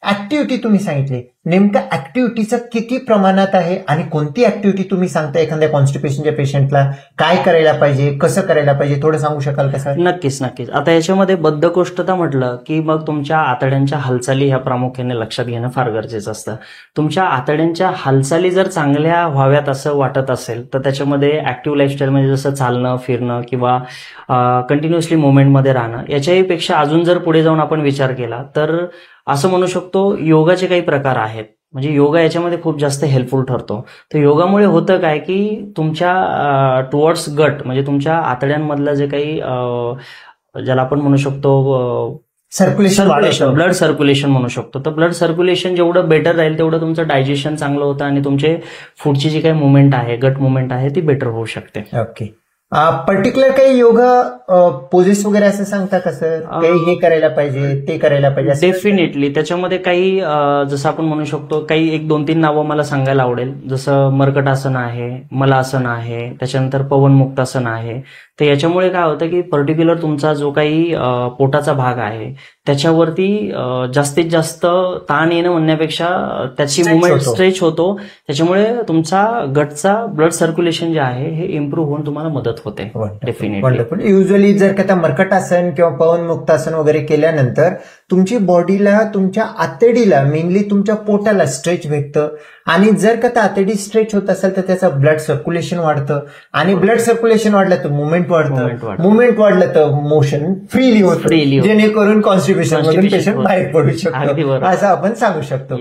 Activity तुम्ही सांगितली, नेमकं ऍक्टिव्हिटीचं किती प्रमाणात आहे आणि कोणती ऍक्टिव्हिटी तुम्ही सांगता एखाद्या कॉन्स्टिपेशनच्या पेशंटला काय करायला पाहिजे, कसं करायला पाहिजे, थोडं सांगू शकाल का सर? नक्कीच नक्कीच. आता याच्यामध्ये बद्धकोष्ठता म्हटलं की मग तुमच्या आतड्यांच्या हालचाली ह्या प्रामुख्याने लक्षात घेणं फार गरजेचं असतं. तुमच्या आतड्यांच्या हालचाली जर चांगल्या व्हाव्यात असं वाटत असेल तर त्याच्यामध्ये ऍक्टिव्ह लाईफस्टाईल म्हणजे जसं चालणं, फिरणं किंवा कंटिन्युअसली मुवमेंटमध्ये राहणं, याच्याही पेक्षा अजून जर पुढे जाऊन आपण विचार केला तर असं म्हणू शकतो योगाचे काही प्रकार आहेत. म्हणजे योगा याच्यामध्ये खूप जास्त हेल्पफुल ठरतो. तर योगामुळे होतं काय की तुमच्या टुवर्ड्स गट म्हणजे तुमच्या आतड्यांमधलं जे काही ज्याला आपण म्हणू शकतो सर्क्युलेशन, ब्लड सर्क्युलेशन म्हणू शकतो. तर ब्लड सर्क्युलेशन जेवढं बेटर राहील तेवढं तुमचं डायजेशन चांगलं होतं आणि तुमचे पुढची जी काही मुवमेंट आहे, गट मुवमेंट आहे ती बेटर होऊ शकते. ओके. पर्टिक्युलर काही योगा पोजेस वगैरे असं सांगता का सर? काही हे करायला पाहिजे, ते करायला पाहिजे? डेफिनेटली त्याच्यामध्ये काही जसं आपण म्हणू शकतो काही 1-2-3 नावं मला सांगायला आवडेल. जसं मर्कटासन आहे, मलासन आहे, त्याच्यानंतर पवनमुक्तासन आहे. तर याच्यामुळे काय होतं की पर्टिक्युलर तुमचा जो काही पोटाचा भाग आहे त्याच्यावरती जास्तीत जास्त ताण येणं म्हणण्यापेक्षा त्याची मुवमेंट स्ट्रेच होतो. त्याच्यामुळे तुमचा गटचा ब्लड सर्क्युलेशन जे आहे हे इम्प्रूव्ह होऊन तुम्हाला मदत होते. डेफिनेटली. युजली जर का मर्कटासन किंवा पवनमुक्तासन वगैरे केल्यानंतर तुमची बॉडीला, तुमच्या आतडीला, मेनली तुमच्या पोटाला स्ट्रेच भेटतं आणि जर का आतडी स्ट्रेच होत असेल तर त्याचं ब्लड सर्क्युलेशन वाढतं आणि ब्लड सर्क्युलेशन वाढलं तर मुवमेंट वाढतं, मुवमेंट वाढलं तर मोशन फ्रीली होतं, जेणेकरून कॉन्स्टिपेशन मधून पेशंट बाहेर पडू शकतो असं आपण सांगू शकतो.